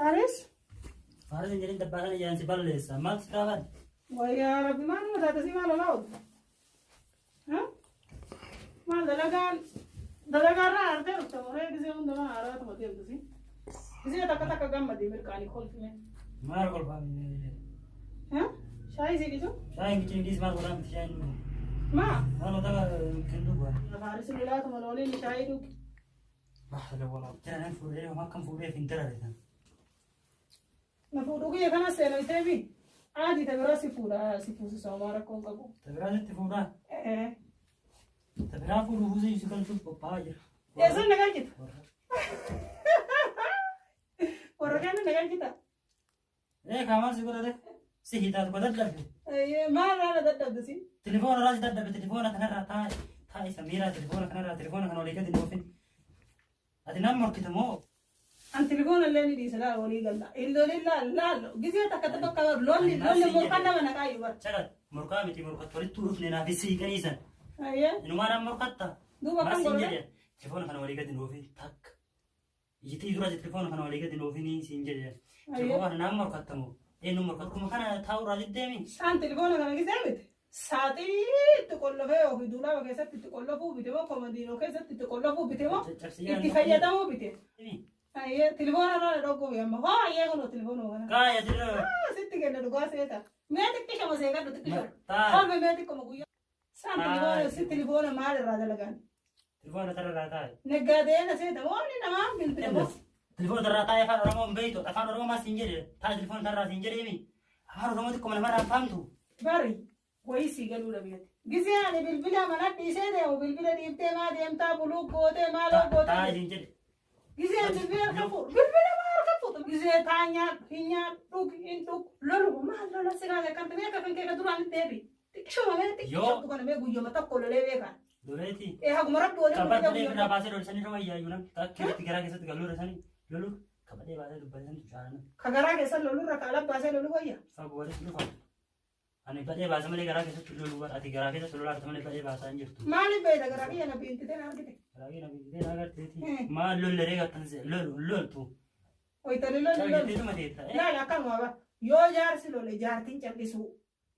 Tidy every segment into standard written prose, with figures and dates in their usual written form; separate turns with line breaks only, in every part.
فارس
فارس إنجلين دبّانا جانسي بالليس ما تستاهل
ويا ربي ما نمت هذا سيما لو ها ما دلقان رأى أرتين تمرة كذي من دون عارات ما تيجي كذي تكا جم مدي مركاني خل فيه
ما أقول فاهم
ها شاي زي كذا
شاي كتير ديس ما تقولان شاي
ما
أنا تبغى كندوبا
فارس اللي لا تمنولين شاي دوك
ما حدا والله كان نفوري وما كان فوري في انترا
نفوروك يا كنا سيلو يتبي عادي تبرا سيفوس سومارا كون كابو
تبرا تفورا
إيه
تبرا فورو فوزي يسكن شوف بابايا
يا زين نقال كده ورجعنا نقال كده
إيه كمان سيقول ده سهيتات بدل دربي
أيه ما أنا ده دسين
تليفون راس دربي تليفون أنا تاي سميرة تليفون أنا ولي كده نوفين هذا نمر كده مو
عن تليفون اللي ندي سلا ولي قال لا إلا لا جزية تكتب كبر لون مركنا من أكايبر
شغل مركامتي مركت ولي تروح لنا في سي كنيسة
أيه
إنه ما أنا مركتة
دوبا
ما
كم
سنجري تليفون أنا ولي كده نوفين تك يجي يدور تليفون أنا ولي كده نوفين سنجري تليفون أنا مركتة مو إنه مركتكم كان تاور على الدمين
عن تليفون أنا جزية ساتي تقول له فيه وفي دولا وكيسة تقول له فو بتبغى كومودينو كيسة تقول له فو بتبغى اتفاقية دمو بتبغى أيه تليفون أنا لوجو يا ما هو يعملوا تليفون هو أنا
كايا تلو
ست كده لوجو سيتا ما تكتشف ما سيكا تكتشف
تا
هل ما تكتشف مقولي سان تليفون ست تليفون ما له رادا لكان
تليفون ترى راتاي
نقادين سيتا واني نمام بالتليفون
تليفون ترى راتاي فان رمون بيتو تفان رمون ما سنجري تا تليفون ترى سنجري مي هارو رمون تكمل مرة فهمتوا
باري كويسي قالوا لبيت جزء يعني بالبلا ما نبي سيدا وبالبلا ديمتى ما ديمتى بلوك بوتة ما لو بوتة
تا سنجري
جزء بالبلا كفو بالبلا ما كفو جزء تانيا هنيا توك إنتوك لولو ما لولا سيرا كان تبيك كان كي كدوران التبي تكشوا ما تكشوا تكون بيجو يوم تقول له ليه كان
دولتي
إيه هاك مرات دولة
كبر بدي بنا باسه دول سني رواية يونا تأكيد تجارة كيسة تقولوا رساني لولو كبر بدي باسه دول بسني تجارنا
خجرا كيسة لولو ركالة باسه لولو ويا
فبوري لولو فا أنا بدي باسه ملي جارة كيسة لولو أتي جارة كيسة لولو أرتمني بدي باسه أنجرتو
ما نبي ده خجرا أنا بنتي ده أنا كده
لكن أبي كده أنا قلت ما لول ريجا تنزل لول تو
ويتلي لولو
كده ما تيتا
لا كان ما يو جارس لولو جارتين تجلسوا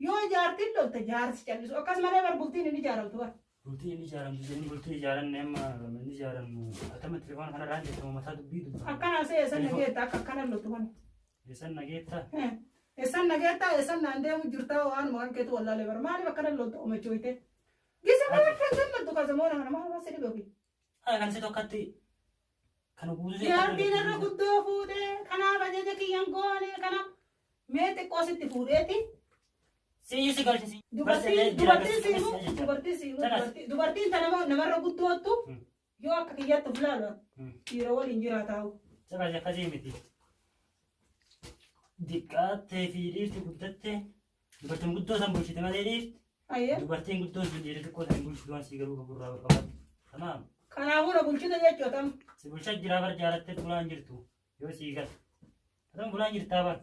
يو جارتين لولو تجارس تجلسوا أكاس ما نبر بولتين إني جارم توا
بولتي إني جارم تجين بولتي جارم نعم مني جارم أتم التليفون أنا رانجي ثم مسات بيدو
أكان أسي إسان نجيتا أكان لولو
يسن نجيتا
إسان نجيتا إسان نندي مجرتا وان ما كده ولا لبر ما لي بكرة لولو أم تشويته جيسا ما بفهم تدو كزمونا أنا ما سيري بقول
أنا كان سيتو كاتي كانوا بوزي
جارتين أنا كدو فوده كنا بجد كي ينقوني كنا ميت كوسي تفوريتي
سيسي قال سيسي
dubartiin tana namarra guddoottu yoo akka kiyyaatti of laalu dhiira waliin jiraataa'u.
Saba akkasii miti. Diqqaattee fi dhiirti guddattee dubartiin guddoo san bulchite malee dhiirti. Dubartiin guddoo sun dhiirri xiqqoo san bulchitu waan sii garuu gurraa qabatu. Tamaam.
Kanaafuu na bulchite jechuudha.
Si bulchaa jiraa bar jaalattee bulaan jirtu yoo sii gala.Atan bulaan jirtaa bar.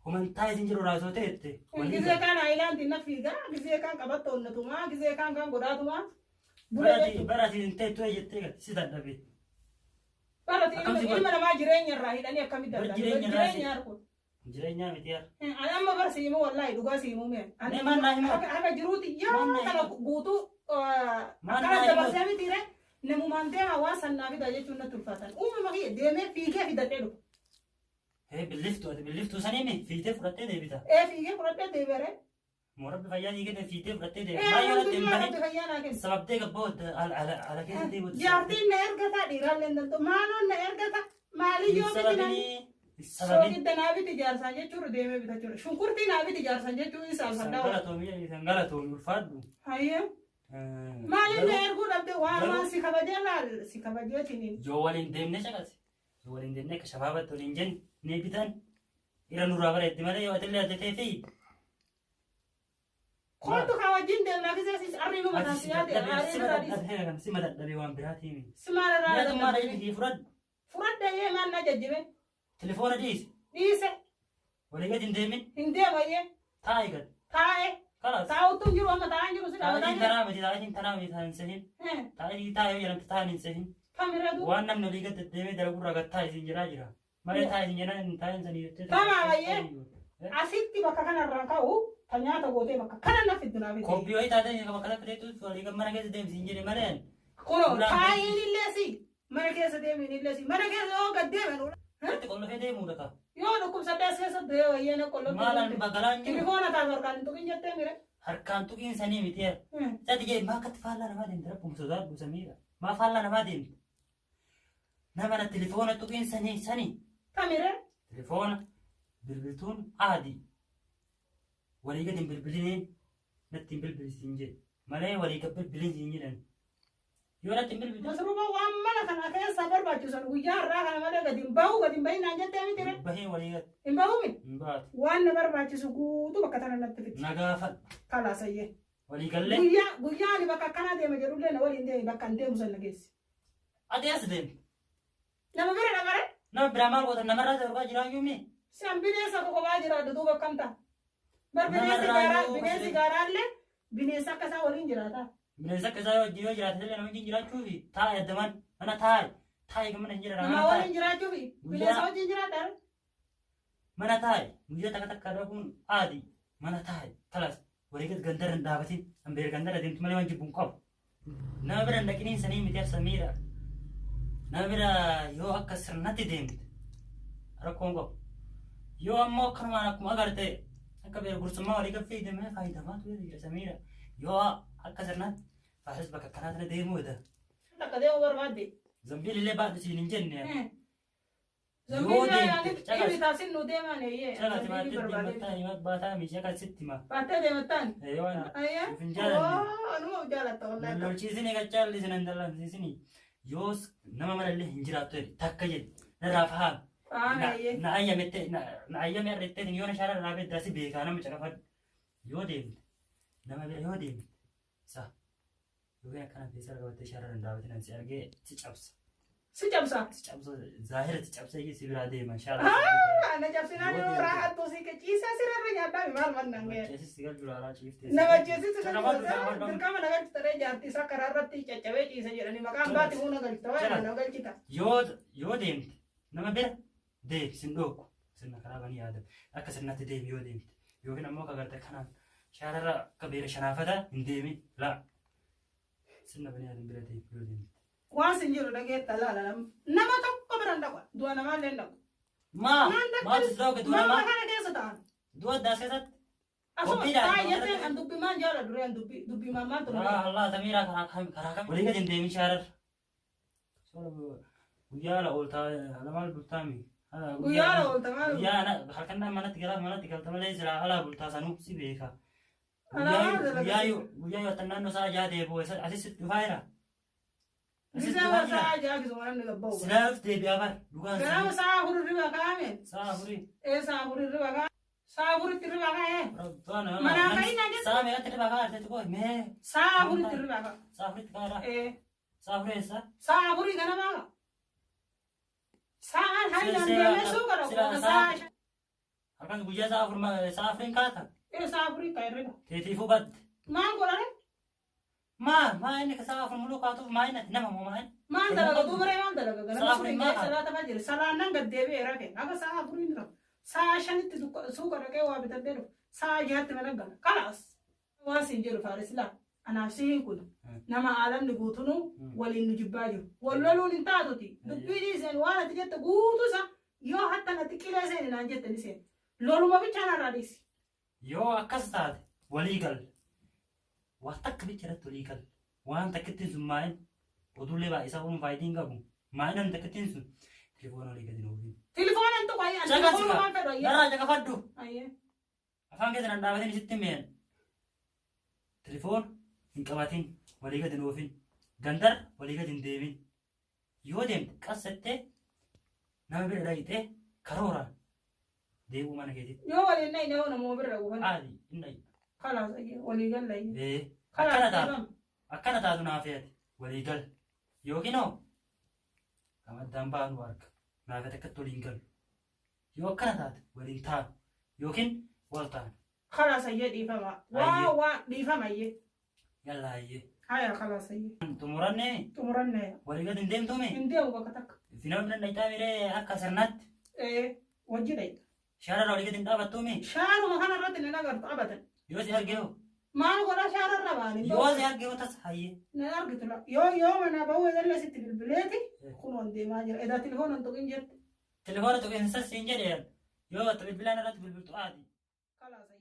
Humantaa isin jiru raasoo ta'ette.
Gizee kaan aayilaanti na fiigaa, gizee kaan qabatta onnatumaa, gizee kaan godhaatumaa.
Barati hin ta'e tu'e jettee gati si dadhabe.
Barati ilma namaa jireenya irraa hidhanii akkamitti dadhabe? Jireenya harkuun.
Jireenyaa miti yaa.
Ani amma bar siimuu wallaahi dhugaa siimuu mee.
Ani mannaa himu.
Akka jiruuti yaa kana guutuu akkana dabarsee mitiire namumaan deema waan sannaa fidaa jechuun natti ulfaatan. Uumama kiyya deemee fiigee fidadhee dhufa.
بالليفتو سنيمي في تف رتة ده بيتا.
في كم رتة ده بره؟
مربي فيا دي كده في تف رتة ده.
ما يلا مربي فيا ناكن.
سبب ده كبود على كده دي بود.
جارتين نرجع تديران لندن تو ما نون نرجع تا مالي يوم بدنا.
السبب
كده نابي تجار سانجة شور ديمه بيتا شور. شنكرتي نابي تجار سانجة شور إنسان فدا.
سنغلا تومي يعني سنغلا تومي الفرد.
هاي. مالي نرجع نبدأ وارما سكابجيا لا سكابجيا تنين.
جوالين دم نشكاس. جوالين دم نك شبابة تولينجن. نيبتان إلى نورا بريد ماذا يوتلي هذا تيفي
كنت خواجين ده لكن زي أرينو متاسيات
أرينو سمع ده بيوان براتي
سمع
ده ما ده يجي فرد
ده يا ما نججبه
تليفون ديس ولا قد ندمن
هندي وياه
تايقد خلاص
تاو تنجرو أما تانجرو سيدا
تاني تنامي تاني يلا تاني سهين
كاميرا دو
وانا من اللي قد تدمي ده لقول رجعت تاي زين جرا Malee taa'in jedhan taa'in sanii jettee.
Tamaa baay'ee asitti bakka kanarraa ka'u kan nyaata gootee bakka kana na fiddu naa fidee.
Kobbii wayii taatee bakka kana fideetu walii kan mana keessa deemsiin jedhe malee.
Kunoo taa'iin illee si mana keessa deemin illee si mana keessa yoo gad deeman.
Itti qollofee deemuu dha.
Yoo dhukkubsadee seessa du'ee wayyee qollofee.
Maalaan bagalaan jiru.
Tilifoona taas harkaan tuqin jettee mire.
Harkaan tuqiin sanii miti. Sadi jee maa akkatti faallaa namaa deemte rakkuma sodaadhu samiidha. Maa faallaa namaa deemte. Nama na tilifoona tuqiin sanii.
Kamire.
Tilifoona bilbiltuun aadi. Walii gadi hin bilbilineen natti hin bilbilisiin jedhe. Malee walii gad bilbilisiin jedhan. Yoo natti hin bilbilin.
Masruuba waan mana kana keessa barbaachisan guyyaa irraa kana malee gadi hin bahu gadi hin bahin naan jettee miti re.
Bahee walii gad.
Hin bahu mi?
Hin baatu.
Waan na barbaachisu guutuu bakka tana natti fiti.
Nagaafadhu.
Kalaasayyee.
Walii gallee.
Guyyaan bakka akkanaa deema jedhullee na waliin deemi bakka hin deemu san nageessi.
Ati as deemi.
Nama bira namare?
Nama biraa maal goota namarraa darbaa jiraayyuu mi?
San bineensa kophaa jiraatu duuba akkam ta'a? Bar bineensi gaaraallee bineensa akka isaa waliin jiraata.
Bineensa akka isaa wajjin yoo jiraate illee nama wajjin jiraachuu fi taa'e addaman mana taa'e gamana hin jira
nama waliin jiraachuu fi bineensa wajjin jiraata.
Mana taa'e guyyaa takka takka dhabuun aadi mana taa'e kalas walii gad gandara hin dhaabatin hambeer gandara deemtu malee waan jibbuun qabu. Nama bira hin dhaqiniin sanii miti samiidha. Nama bira yoo akka sirnatti deemte rakkoon qabu. Yoo ammoo akkanumaan akkuma agarte akka beera gursummaa walii gaffee deemee faayidamaatu jira samiidha. Yoo akka sirnatti faasis bakka akkanaatti deemuu dha.
Akka deemu barbaadde.
Zambiil illee baadhu siin hin jenne.
Zambiil illee taasin nu deeman eeyyee.
Calaati maaddee deemattaan baataa miishaa kan sitti hima.
Baattee deemattaan?
Ayyee. Hin jaalanne.
Anuma jaalatta wallahi.
Lolchiisini kan caallisini hin dallansiisini. Yoos nama malallee hin jiraattu jedhe takka jedhe narraaf haala. Na ayyame arreetteen yoo na shaara irraa beektaa si beekaa nama caqafadhu. Yoo deemte nama bira yoo deemte isa yoo akkana keessa argabattee shaara irraa dhaabatin si argee si cabsa.
Si cabsa?
Si cabsa zaahira si cabsa si biraa deeman shaara.
Na cabsinaan yoo raahattuu si ciisaa sirarra nyaaddaa maal mannaan ga'e.
Ceesis si galchu laalaa ciiftee.
Nama ceesisi dirqama na galchita ree jaartii isaa karaa irratti caccabee ciisa jedhanii maqaan baati hunda galchita waan na galchita.
Yoo deemte nama bira deebisin dhooku sirna karaa banii yaadam akka sirnatti deemi yoo deemte yookiin ammoo akka garte kanaan shaararra akka beera shanaafata hin deemin laa sirna banii yaadam bira deemi yoo deemte.
Waan sin jiru dhageetta laala nama tokko bira hin dhaqu du'a namaallee hin dhaqu.
Maal si dhooke du'a namaa?
Maal kana keessa ta'an?
Du'a addaas keessatti.
Asuma taayyatee an dubbimaan jaala duree an dubbimaan maal ture?
Allah Samiraa karaa kam walii gadi hin deemin shaararra. Guyyaa la ooltaa lamaal bultaami.
Guyyaa la ooltaa maal?
Guyyaa halkan manatti galta malee sila alaa bultaa sanuu si beeka. Guyyaa yoo naannoo sa'a jaha deebi'u asitti dhufaa jira.
Bisa sa'a jaha kisuma namni gabba'u.
Silaaf deebi'aa bar dhugaan
sana. Ganama sa'a afurii riba kaa'ame.
Sa'a afurii.
Sa'a afurii riba kaa'ame. Sa'a afuritti riba kaa'e.
Manaa ka'inaa jechuudha. Sa'a meeqatti riba kaa'e arteetti koo mee.
Sa'a afuritti riba kaa'e.
Sa'a afuritti kaa'eera. Sa'a afurii eessa?
Sa'a afurii ganamaa. Sa'aan hanyaan deemee suuqa dhaqu. Sa'a.
Halkan guyyaa sa'a afuriin kaata.
Sa'a afurii kaa'e riba.
Teetiifuu badde.
Maal godhane?
Maa inni ka sa'a afur muluu kaatuuf maa inni nama moo maa inni?
Maal dalaga dubaree maal dalaga? Ganama suuqii keessa salaata jira. Salaannan gad deebi'ee rafe. Akka sa'a afuriin dira. Sa'a shanitti suuqa dhaqee waa bitadhee dhufu. Sa'a jahatti mana gala. Kalaas. Waan siin jedhu Faarisila. Anaaf sihiin kun nama aalamni guutunuu waliin nu jibbaa jiru. Wal loluun hin taatuti. Dubbii dhiiseen waan ati jette guutusa yoo hatta natti qilee seeni naan jette ni seeni. Loluma bichaan irraa dhiisi.
Yoo akkas taate walii gal. Waan takka bicha irratti walii gal. Waan takkittiin sun maa'in oduulee baay'isaa kun faayidiin qabu. Maa'in an takkittiin sun tilifoona walii gadi nuufi.
Tilifoona hin tuqu ayyaa. Tilifoona waan fedhu ayyaa.
Garaa caqafadhu.
Ayyee.
Afaan keessa nan dhaabatin isitti meen. Tilifoona hin qabatin walii gadi nuufin. Gandar walii gadi hin deemin. Yoo deemte qassattee nama bira dhaqxee karooraan deebuu mana keetitti.
Yoo waliin dhayi yoo namoo bira dhaqu.
Aadi hin dhayi.
Kalaas ayyee walii gal dhayi.
Akkana taatu naaf yaade walii gal yookiin hoo kamaddaan baanu harka naafata akkatti waliin galu yoo akkana taate waliin taanu yookiin wal taanu.
Kalaas ayyee dhiifama. Waa dhiifama ayyee.
Yalla ayyee.
Haya kalaas ayyee.
Xumurannee.
Xumurannee.
Walii gadi hin deemtume.
Hin deemu bakka takka.
Finama bira dhayitaa miree akka sirnaatti.
wajji dhayta.
Shaararraa waliin gadi hin dhaabattuumi.
Shaaruma kanarratti ni nagartu abatan.
Yoo si argee hoo.
Maal godha shaararra baani?
Yoo si argee hoo tas hayyee.
Na argitu la. Yoo mana ba'uu edalle sitti bilbileeti. Kunoon deemaa jira. Edaa tilifoonan tuqin jette.
Telefoona tuqeen sas siin jedhee yoo bilbilaan irratti bilbiltu aadi.
Kalaasa.